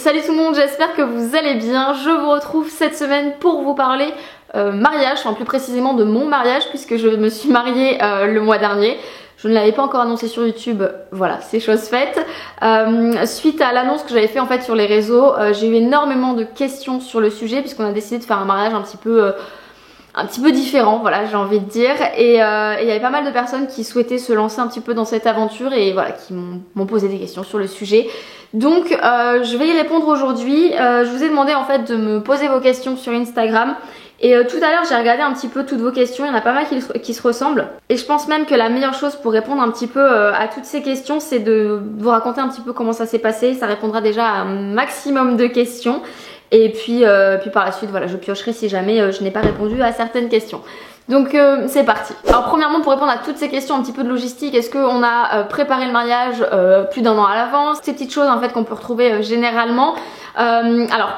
salut tout le monde, j'espère que vous allez bien. Je vous retrouve cette semaine pour vous parler mariage, enfin plus précisément de mon mariage puisque je me suis mariée le mois dernier. Je ne l'avais pas encore annoncé sur YouTube, voilà, c'est chose faite. Suite à l'annonce que j'avais fait en fait sur les réseaux, j'ai eu énormément de questions sur le sujet puisqu'on a décidé de faire un mariage un petit peu différent, voilà, j'ai envie de dire. Et il y avait pas mal de personnes qui souhaitaient se lancer un petit peu dans cette aventure et voilà, qui m'ont posé des questions sur le sujet. Donc je vais y répondre aujourd'hui. Je vous ai demandé en fait de me poser vos questions sur Instagram. Et tout à l'heure j'ai regardé un petit peu toutes vos questions, il y en a pas mal qui se ressemblent. Et je pense même que la meilleure chose pour répondre un petit peu à toutes ces questions, c'est de vous raconter un petit peu comment ça s'est passé. Ça répondra déjà à un maximum de questions. Et puis par la suite, voilà, je piocherai si jamais je n'ai pas répondu à certaines questions. Donc c'est parti. Alors premièrement, pour répondre à toutes ces questions un petit peu de logistique, est-ce qu'on a préparé le mariage plus d'1 an à l'avance? Ces petites choses en fait qu'on peut retrouver généralement. Alors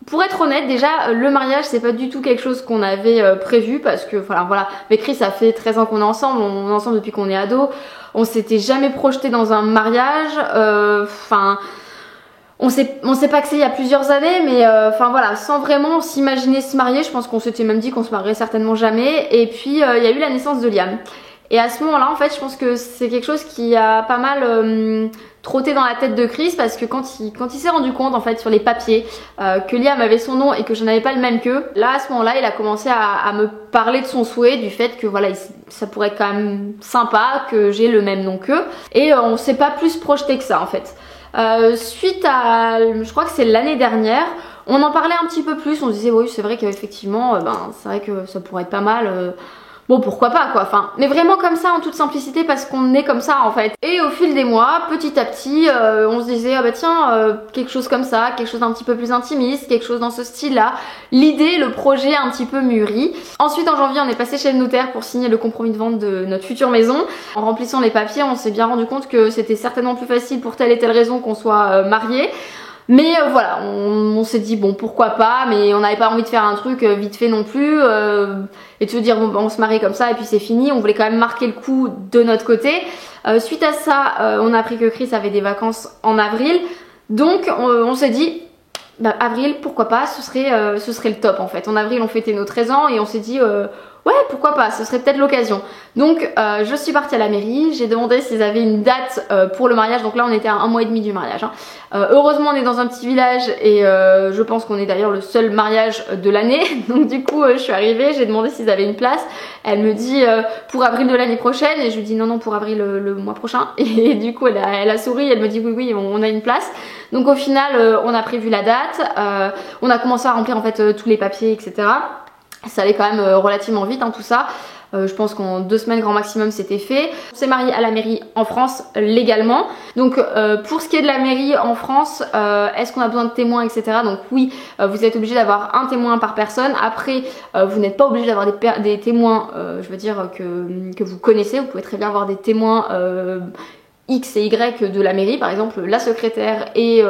pour être honnête, déjà le mariage c'est pas du tout quelque chose qu'on avait prévu parce que voilà, avec Chris ça fait 13 ans qu'on est ensemble, on est ensemble depuis qu'on est ado. On s'était jamais projeté dans un mariage, on s'est paxé il y a plusieurs années, mais voilà, sans vraiment s'imaginer se marier. Je pense qu'on s'était même dit qu'on se marierait certainement jamais. Et puis il y a eu la naissance de Liam. Et à ce moment-là, en fait, je pense que c'est quelque chose qui a pas mal trotté dans la tête de Chris parce que quand il s'est rendu compte en fait sur les papiers que Liam avait son nom et que je n'avais pas le même qu'eux, là à ce moment-là, il a commencé à me parler de son souhait, du fait que voilà, ça pourrait être quand même sympa que j'ai le même nom qu'eux. Et on s'est pas plus projeté que ça en fait. Suite à, je crois que c'est l'année dernière, on en parlait un petit peu plus, on se disait oui c'est vrai qu'effectivement c'est vrai que ça pourrait être pas mal, bon pourquoi pas quoi, mais vraiment comme ça en toute simplicité parce qu'on est comme ça en fait. Et au fil des mois, petit à petit, on se disait ah bah tiens, quelque chose comme ça, quelque chose d'un petit peu plus intimiste, quelque chose dans ce style là. L'idée, le projet un petit peu mûri. Ensuite en janvier on est passé chez le notaire pour signer le compromis de vente de notre future maison. En remplissant les papiers on s'est bien rendu compte que c'était certainement plus facile pour telle et telle raison qu'on soit mariés. Mais voilà, on s'est dit bon pourquoi pas, mais on n'avait pas envie de faire un truc vite fait non plus et de se dire bon on se marie comme ça et puis c'est fini. On voulait quand même marquer le coup de notre côté. Suite à ça, on a appris que Chris avait des vacances en avril, donc on s'est dit bah, avril pourquoi pas, ce serait le top en fait. En avril on fêtait nos 13 ans et on s'est dit ouais pourquoi pas, ce serait peut-être l'occasion. Donc je suis partie à la mairie, j'ai demandé s'ils avaient une date pour le mariage. Donc là on était à 1 mois et demi du mariage hein. Heureusement on est dans un petit village et je pense qu'on est d'ailleurs le seul mariage de l'année. Donc du coup je suis arrivée, j'ai demandé s'ils avaient une place. Elle me dit pour avril de l'année prochaine et je lui dis non pour avril le mois prochain. Et du coup elle a souri, elle me dit oui on a une place. Donc au final on a prévu la date, on a commencé à remplir en fait tous les papiers etc. Ça allait quand même relativement vite hein, tout ça. Je pense qu'en 2 semaines grand maximum c'était fait. On s'est marié à la mairie en France légalement. Donc pour ce qui est de la mairie en France, est-ce qu'on a besoin de témoins etc. Donc oui, vous êtes obligé d'avoir un témoin par personne. Après vous n'êtes pas obligé d'avoir des témoins je veux dire que vous connaissez. Vous pouvez très bien avoir des témoins X et Y de la mairie, par exemple la secrétaire et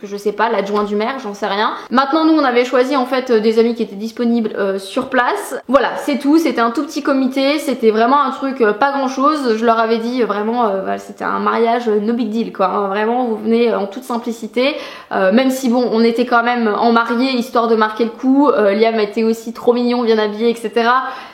je sais pas, l'adjoint du maire, j'en sais rien. Maintenant nous on avait choisi en fait des amis qui étaient disponibles sur place. Voilà, c'est tout, c'était un tout petit comité, c'était vraiment un truc pas grand chose. Je leur avais dit vraiment, c'était un mariage no big deal quoi, hein. Vraiment vous venez en toute simplicité, même si bon on était quand même en mariés histoire de marquer le coup. Liam était aussi trop mignon, bien habillé etc.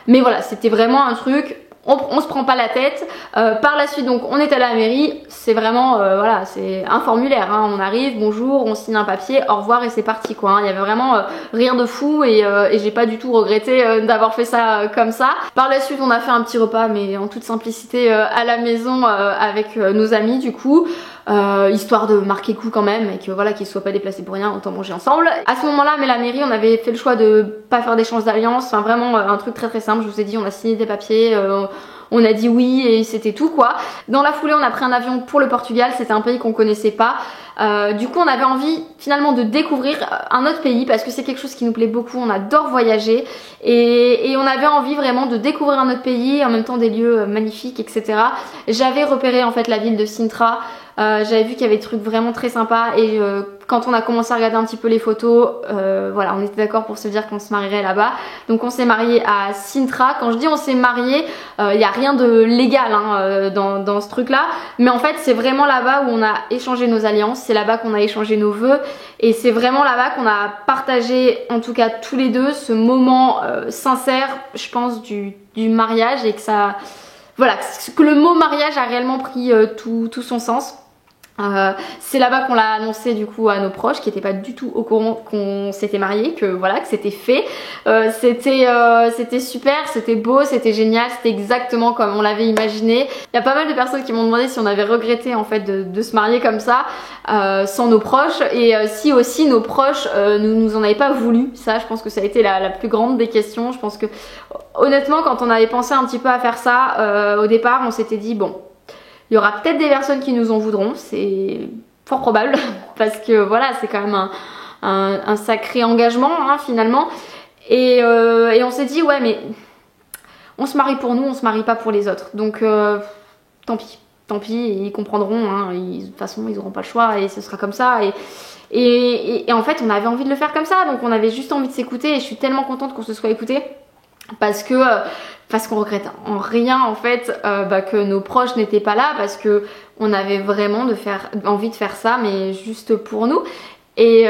Mais voilà, c'était vraiment un truc... On se prend pas la tête. Par la suite donc on est à la mairie, c'est vraiment voilà, c'est un formulaire hein. On arrive, bonjour, on signe un papier, au revoir et c'est parti quoi hein. Il y avait vraiment rien de fou et j'ai pas du tout regretté d'avoir fait ça comme ça. Par la suite on a fait un petit repas mais en toute simplicité à la maison avec nos amis du coup. Histoire de marquer coup quand même et que voilà qu'ils soient pas déplacés pour rien, autant manger ensemble. À ce moment là mais la mairie on avait fait le choix de pas faire d'échange d'alliance, enfin vraiment un truc très simple. Je vous ai dit on a signé des papiers, on a dit oui et c'était tout quoi. Dans la foulée on a pris un avion pour le Portugal, c'était un pays qu'on connaissait pas. Du coup on avait envie finalement de découvrir un autre pays parce que c'est quelque chose qui nous plaît beaucoup, on adore voyager et on avait envie vraiment de découvrir un autre pays, en même temps des lieux magnifiques etc. J'avais repéré en fait la ville de Sintra J'avais vu qu'il y avait des trucs vraiment très sympas et quand on a commencé à regarder un petit peu les photos, voilà, on était d'accord pour se dire qu'on se marierait là-bas. Donc on s'est marié à Sintra. Quand je dis on s'est marié, il n'y a rien de légal hein, dans ce truc là, mais en fait c'est vraiment là-bas où on a échangé nos alliances, c'est là-bas qu'on a échangé nos vœux et c'est vraiment là-bas qu'on a partagé, en tout cas tous les deux, ce moment sincère, je pense, du mariage et que ça... Voilà, que le mot mariage a réellement pris tout son sens. C'est là-bas qu'on l'a annoncé du coup à nos proches qui n'étaient pas du tout au courant qu'on s'était mariés, que voilà, que c'était fait. C'était super, c'était beau, c'était génial, c'était exactement comme on l'avait imaginé. Il y a pas mal de personnes qui m'ont demandé si on avait regretté en fait de se marier comme ça sans nos proches et si aussi nos proches nous en avaient pas voulu. Ça, je pense que ça a été la plus grande des questions. Je pense que honnêtement, quand on avait pensé un petit peu à faire ça au départ, on s'était dit bon, il y aura peut-être des personnes qui nous en voudront, c'est fort probable, parce que voilà, c'est quand même un sacré engagement hein, finalement. Et on s'est dit, ouais, mais on se marie pour nous, on se marie pas pour les autres. Donc tant pis, ils comprendront, hein, de toute façon, ils n'auront pas le choix et ce sera comme ça. Et en fait, on avait envie de le faire comme ça, donc on avait juste envie de s'écouter et je suis tellement contente qu'on se soit écouté. Parce qu'on regrette en rien en fait que nos proches n'étaient pas là parce que on avait vraiment envie de faire ça mais juste pour nous et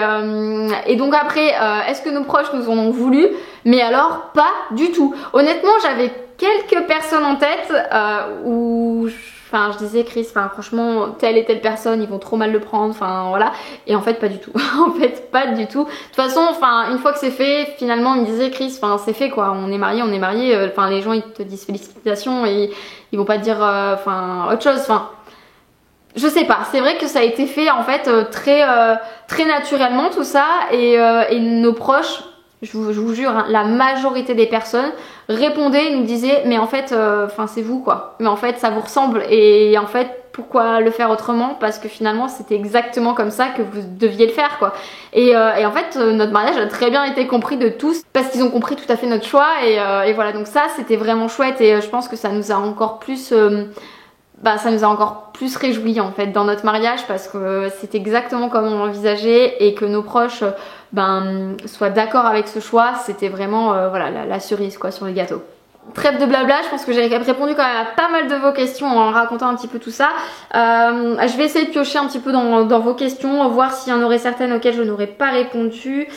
donc après est-ce que nos proches nous en ont voulu? Mais alors pas du tout. Honnêtement j'avais quelques personnes en tête où enfin je disais Chris, enfin franchement telle et telle personne ils vont trop mal le prendre, enfin voilà, et en fait pas du tout. En fait pas du tout. De toute façon enfin une fois que c'est fait, finalement il me disait Chris, enfin c'est fait quoi, on est mariés, enfin les gens ils te disent félicitations et ils vont pas te dire enfin autre chose, enfin je sais pas, c'est vrai que ça a été fait en fait très naturellement tout ça et nos proches, je vous jure, hein, la majorité des personnes répondaient, nous disaient mais en fait, enfin c'est vous quoi, mais en fait ça vous ressemble et en fait pourquoi le faire autrement, parce que finalement c'était exactement comme ça que vous deviez le faire quoi. Et en fait notre mariage a très bien été compris de tous parce qu'ils ont compris tout à fait notre choix et voilà, donc ça c'était vraiment chouette et je pense que ça nous a encore plus réjouis en fait dans notre mariage parce que c'est exactement comme on l'envisageait et que nos proches soient d'accord avec ce choix, c'était vraiment voilà, la cerise quoi sur le gâteau. Trêve de blabla, je pense que j'ai répondu quand même à pas mal de vos questions en racontant un petit peu tout ça. Je vais essayer de piocher un petit peu dans vos questions, voir s'il y en aurait certaines auxquelles je n'aurais pas répondu.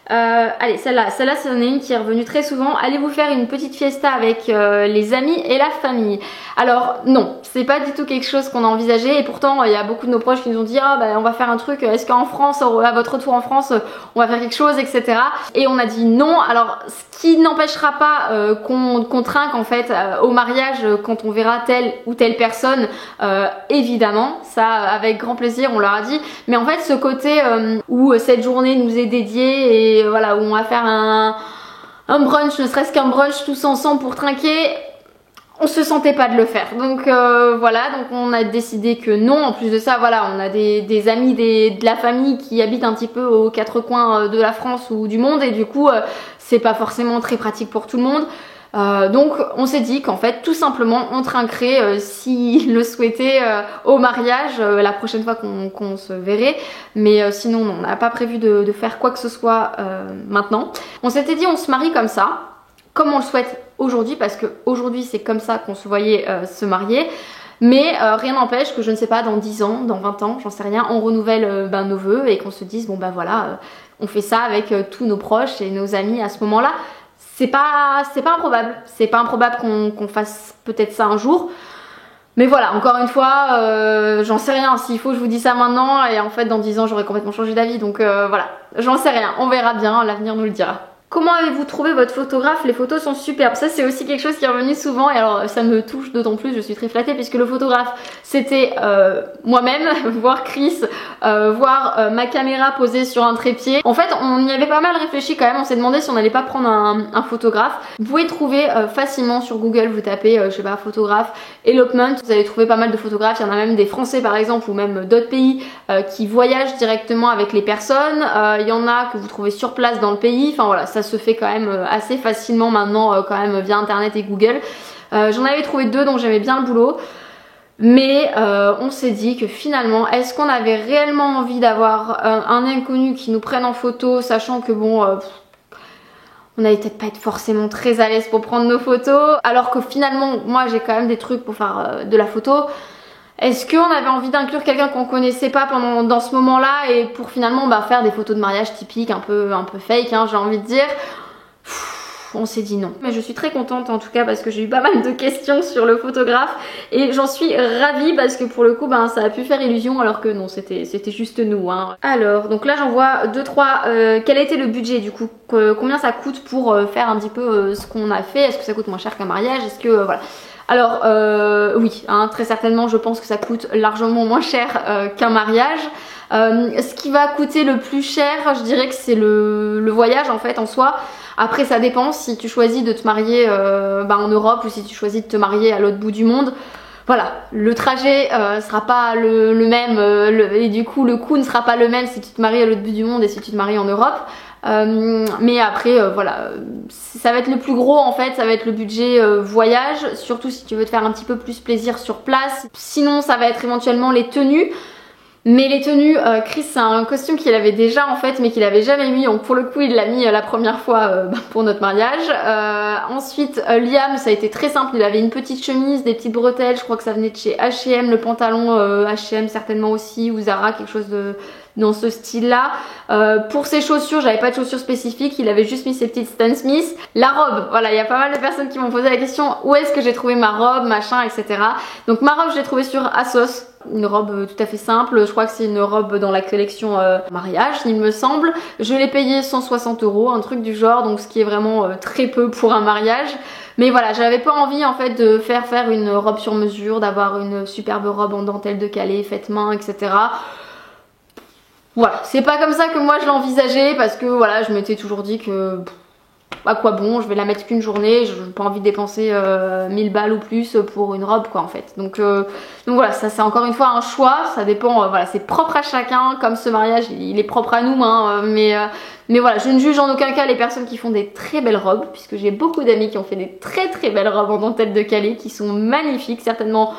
Allez, celle-là c'en est une qui est revenue très souvent. Allez-vous faire une petite fiesta avec les amis et la famille? Alors non, c'est pas du tout quelque chose qu'on a envisagé et pourtant il y a beaucoup de nos proches qui nous ont dit ah on va faire un truc, est-ce qu'en France, à votre retour en France, on va faire quelque chose, etc. Et on a dit non. Alors ce qui n'empêchera pas qu'on trinque en fait au mariage quand on verra telle ou telle personne, évidemment, ça avec grand plaisir on leur a dit, mais en fait ce côté où cette journée nous est dédiée et voilà, où on va faire un brunch, ne serait-ce qu'un brunch tous ensemble pour trinquer, on se sentait pas de le faire. Donc voilà, donc on a décidé que non. En plus de ça, voilà, on a des amis de la famille qui habitent un petit peu aux quatre coins de la France ou du monde et du coup c'est pas forcément très pratique pour tout le monde. Donc on s'est dit qu'en fait tout simplement on trinquerait s'il le souhaitait au mariage la prochaine fois qu'on se verrait, mais sinon on n'a pas prévu de faire quoi que ce soit maintenant. On s'était dit on se marie comme ça, comme on le souhaite aujourd'hui, parce qu'aujourd'hui c'est comme ça qu'on se voyait se marier. Mais rien n'empêche que je ne sais pas, dans 10 ans, dans 20 ans, j'en sais rien, on renouvelle nos vœux et qu'on se dise bon voilà, on fait ça avec tous nos proches et nos amis à ce moment-là. C'est pas improbable, c'est pas improbable qu'on fasse peut-être ça un jour. Mais voilà, encore une fois, j'en sais rien. S'il faut, je vous dis ça maintenant et en fait dans 10 ans j'aurais complètement changé d'avis. Donc voilà, j'en sais rien, on verra bien, l'avenir nous le dira. Comment avez-vous trouvé votre photographe? Les photos sont superbes. Ça c'est aussi quelque chose qui est revenu souvent et alors ça me touche d'autant plus, je suis très flattée puisque le photographe c'était moi-même, voire Chris, voire ma caméra posée sur un trépied. En fait on y avait pas mal réfléchi quand même, on s'est demandé si on n'allait pas prendre un photographe. Vous pouvez trouver facilement sur Google, vous tapez je sais pas photographe, elopement, vous allez trouver pas mal de photographes, il y en a même des français par exemple ou même d'autres pays qui voyagent directement avec les personnes. Il y en a que vous trouvez sur place dans le pays, enfin voilà, ça se fait quand même assez facilement maintenant quand même via internet et Google. J'en avais trouvé deux donc j'aimais bien le boulot. Mais on s'est dit que finalement, est-ce qu'on avait réellement envie d'avoir un inconnu qui nous prenne en photo, sachant que bon, on n'allait peut-être pas être forcément très à l'aise pour prendre nos photos, alors que finalement, moi j'ai quand même des trucs pour faire de la photo. Est-ce qu'on avait envie d'inclure quelqu'un qu'on connaissait pas dans ce moment-là et pour finalement faire des photos de mariage typiques, un peu fake, hein, j'ai envie de dire. On s'est dit non. Mais je suis très contente en tout cas parce que j'ai eu pas mal de questions sur le photographe et j'en suis ravie parce que pour le coup ça a pu faire illusion alors que non, c'était juste nous, hein. Alors donc là j'en vois 2-3. Quel a été le budget du coup, combien ça coûte pour faire un petit peu ce qu'on a fait? Est-ce que ça coûte moins cher qu'un mariage? Est-ce que voilà. Alors oui, hein, très certainement je pense que ça coûte largement moins cher qu'un mariage. Ce qui va coûter le plus cher, je dirais que c'est le voyage en fait en soi. Après ça dépend si tu choisis de te marier en Europe ou si tu choisis de te marier à l'autre bout du monde. Voilà, le trajet sera pas le même et du coup le coût ne sera pas le même si tu te maries à l'autre bout du monde et si tu te maries en Europe. Mais après voilà, ça va être le plus gros en fait, ça va être le budget voyage, surtout si tu veux te faire un petit peu plus plaisir sur place. Sinon ça va être éventuellement les tenues. Mais les tenues, Chris c'est un costume qu'il avait déjà en fait mais qu'il avait jamais mis, donc pour le coup il l'a mis la première fois pour notre mariage. Ensuite Liam, ça a été très simple, il avait une petite chemise, des petites bretelles, je crois que ça venait de chez H&M, le pantalon H&M certainement aussi, ou Zara, quelque chose dans ce style là. Pour ses chaussures, j'avais pas de chaussures spécifiques, il avait juste mis ses petites Stan Smith. La robe, voilà, il y a pas mal de personnes qui m'ont posé la question où est-ce que j'ai trouvé ma robe, machin, etc. Donc ma robe je l'ai trouvée sur ASOS, une robe tout à fait simple, je crois que c'est une robe dans la collection mariage il me semble. Je l'ai payée 160 €, un truc du genre, donc ce qui est vraiment très peu pour un mariage. Mais voilà, j'avais pas envie en fait de faire une robe sur mesure, d'avoir une superbe robe en dentelle de Calais, faite main, etc. Voilà, c'est pas comme ça que moi je l'envisageais parce que voilà, je m'étais toujours dit que à quoi bon, je vais la mettre qu'une journée, je n'ai pas envie de dépenser 1000 balles ou plus pour une robe quoi en fait. Donc voilà, ça c'est encore une fois un choix, ça dépend, voilà, c'est propre à chacun, comme ce mariage il est propre à nous, hein, mais voilà, je ne juge en aucun cas les personnes qui font des très belles robes, puisque j'ai beaucoup d'amis qui ont fait des très très belles robes en dentelle de Calais qui sont magnifiques, certainement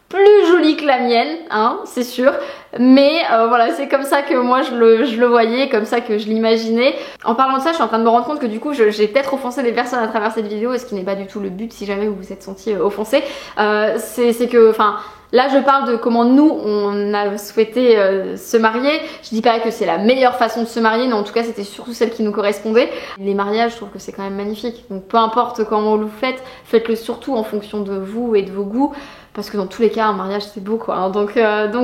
plus jolie que la mienne, hein, c'est sûr. Mais voilà, c'est comme ça que moi je le voyais, comme ça que je l'imaginais. En parlant de ça, je suis en train de me rendre compte que du coup j'ai peut-être offensé des personnes à travers cette vidéo, et ce qui n'est pas du tout le but si jamais vous vous êtes senti offensé. C'est que, enfin, là je parle de comment nous on a souhaité se marier. Je dis pas que c'est la meilleure façon de se marier, mais en tout cas c'était surtout celle qui nous correspondait. Les mariages, je trouve que c'est quand même magnifique. Donc peu importe comment vous le faites, faites-le surtout en fonction de vous et de vos goûts. Parce que dans tous les cas un mariage c'est beau quoi, hein. Donc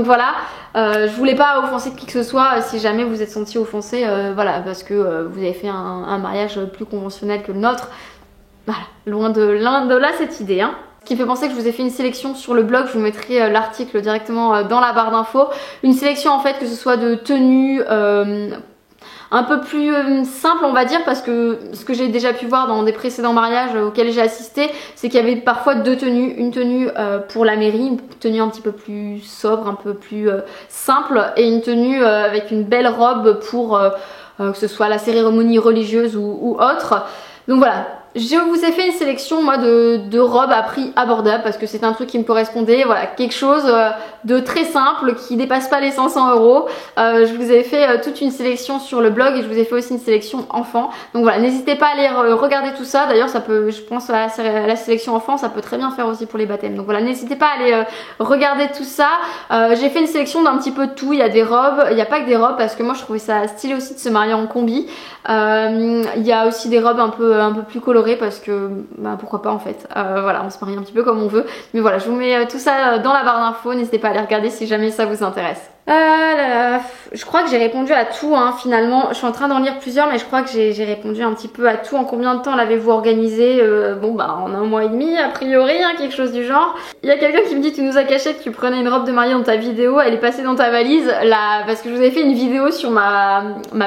voilà, je voulais pas offenser qui que ce soit si jamais vous êtes senti offensé, voilà, parce que vous avez fait un mariage plus conventionnel que le nôtre. Voilà, loin de là cette idée, hein. Ce qui me fait penser que je vous ai fait une sélection sur le blog, je vous mettrai l'article directement dans la barre d'infos. Une sélection en fait que ce soit de tenues un peu plus simple on va dire, parce que ce que j'ai déjà pu voir dans des précédents mariages auxquels j'ai assisté, c'est qu'il y avait parfois deux tenues, une tenue pour la mairie, une tenue un petit peu plus sobre, un peu plus simple, et une tenue avec une belle robe pour que ce soit la cérémonie religieuse ou autre. Donc voilà, je vous ai fait une sélection moi de robes à prix abordable parce que c'est un truc qui me correspondait, voilà, quelque chose de très simple qui dépasse pas les 500 €. Je vous ai fait toute une sélection sur le blog et je vous ai fait aussi une sélection enfant. Donc voilà, n'hésitez pas à aller regarder tout ça. D'ailleurs ça peut, je pense à la sélection enfant, ça peut très bien faire aussi pour les baptêmes. Donc voilà, n'hésitez pas à aller regarder tout ça. J'ai fait une sélection d'un petit peu de tout, il y a des robes, il n'y a pas que des robes parce que moi je trouvais ça stylé aussi de se marier en combi. Il y a aussi des robes un peu plus colorées parce que pourquoi pas en fait, voilà, on se marie un petit peu comme on veut, mais voilà, je vous mets tout ça dans la barre d'infos, n'hésitez pas à aller regarder si jamais ça vous intéresse. Je crois que j'ai répondu à tout hein, finalement, je suis en train d'en lire plusieurs mais je crois que j'ai répondu un petit peu à tout. En combien de temps l'avez-vous organisé? Bon en 1 mois et demi a priori, hein, quelque chose du genre. Il y a quelqu'un qui me dit tu nous as caché que tu prenais une robe de mariée dans ta vidéo, elle est passée dans ta valise là, parce que je vous avais fait une vidéo sur ma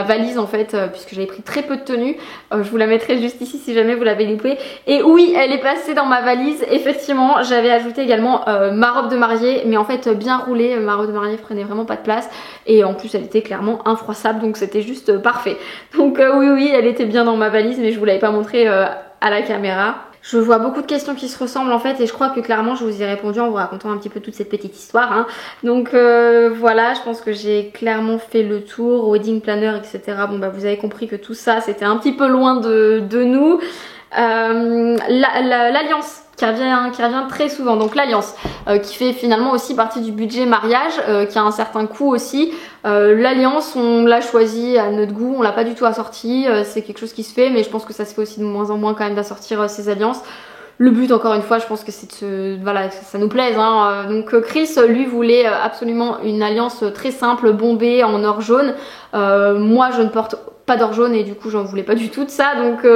valise en fait, puisque j'avais pris très peu de tenues. Je vous la mettrai juste ici si jamais vous l'avez loupé. Et oui, elle est passée dans ma valise, effectivement. J'avais ajouté également ma robe de mariée, mais en fait bien roulée, ma robe de mariée prenait vraiment pas de place et en plus elle était clairement infroissable, donc c'était juste parfait. Donc oui elle était bien dans ma valise, mais je vous l'avais pas montré à la caméra. Je vois beaucoup de questions qui se ressemblent en fait et je crois que clairement je vous ai répondu en vous racontant un petit peu toute cette petite histoire. Hein. Donc voilà, je pense que j'ai clairement fait le tour, wedding planner, etc. Bon bah vous avez compris que tout ça c'était un petit peu loin de nous. L'alliance qui revient très souvent, donc l'alliance qui fait finalement aussi partie du budget mariage, qui a un certain coût aussi. L'alliance on l'a choisie à notre goût, on l'a pas du tout assortie, c'est quelque chose qui se fait mais je pense que ça se fait aussi de moins en moins quand même d'assortir ces alliances. Le but encore une fois je pense que c'est de voilà, que ça nous plaise hein. Donc Chris lui voulait absolument une alliance très simple, bombée en or jaune. Moi je ne porte pas d'or jaune et du coup j'en voulais pas du tout de ça, donc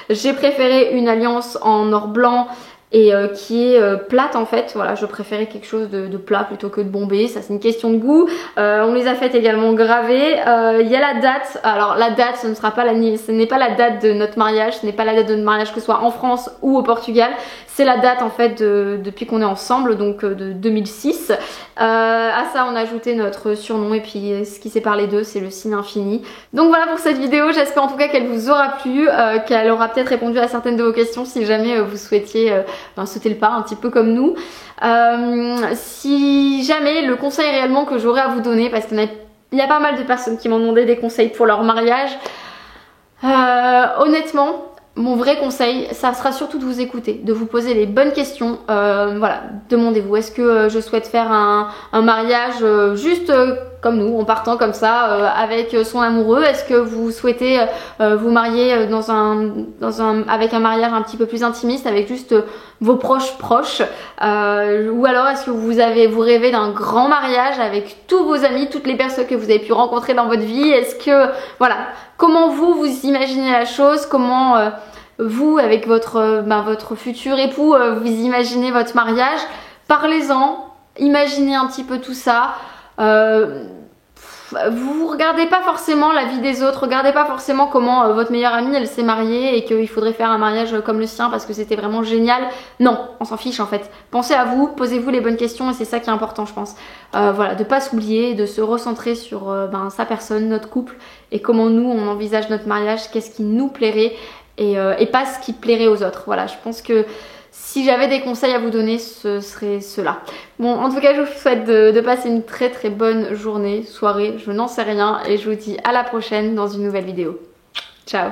j'ai préféré une alliance en or blanc et qui est plate en fait. Voilà, je préférais quelque chose de plat plutôt que de bombé, ça c'est une question de goût. On les a faites également gravées. Il y a la date, alors la date ce n'est pas la date de notre mariage, ce n'est pas la date de notre mariage que ce soit en France ou au Portugal, c'est la date en fait depuis qu'on est ensemble, donc de 2006. À ça on a ajouté notre surnom et puis ce qui sépare les deux c'est le signe infini. Donc voilà pour cette vidéo, j'espère en tout cas qu'elle vous aura plu, qu'elle aura peut-être répondu à certaines de vos questions si jamais vous souhaitiez sauter le pas un petit peu comme nous. Si jamais le conseil réellement que j'aurais à vous donner, parce qu'il y a pas mal de personnes qui m'ont demandé des conseils pour leur mariage, honnêtement mon vrai conseil ça sera surtout de vous écouter, de vous poser les bonnes questions. Voilà, demandez-vous, est-ce que je souhaite faire un mariage juste comme nous, en partant comme ça avec son amoureux? Est-ce que vous souhaitez vous marier avec un mariage un petit peu plus intimiste avec juste vos proches ou alors est-ce que vous rêvez d'un grand mariage avec tous vos amis, toutes les personnes que vous avez pu rencontrer dans votre vie? Est-ce que voilà, comment vous imaginez la chose, comment vous avec votre futur époux vous imaginez votre mariage? Parlez-en, imaginez un petit peu tout ça. Vous regardez pas forcément la vie des autres, regardez pas forcément comment votre meilleure amie elle s'est mariée et qu'il faudrait faire un mariage comme le sien parce que c'était vraiment génial. Non, on s'en fiche en fait. Pensez à vous, posez-vous les bonnes questions et c'est ça qui est important je pense. Voilà, de pas s'oublier, de se recentrer sur sa personne, notre couple et comment nous on envisage notre mariage, qu'est-ce qui nous plairait et pas ce qui plairait aux autres. Voilà, je pense que si j'avais des conseils à vous donner, ce serait cela. Bon, en tout cas, je vous souhaite de passer une très très bonne journée, soirée, je n'en sais rien. Et je vous dis à la prochaine dans une nouvelle vidéo. Ciao!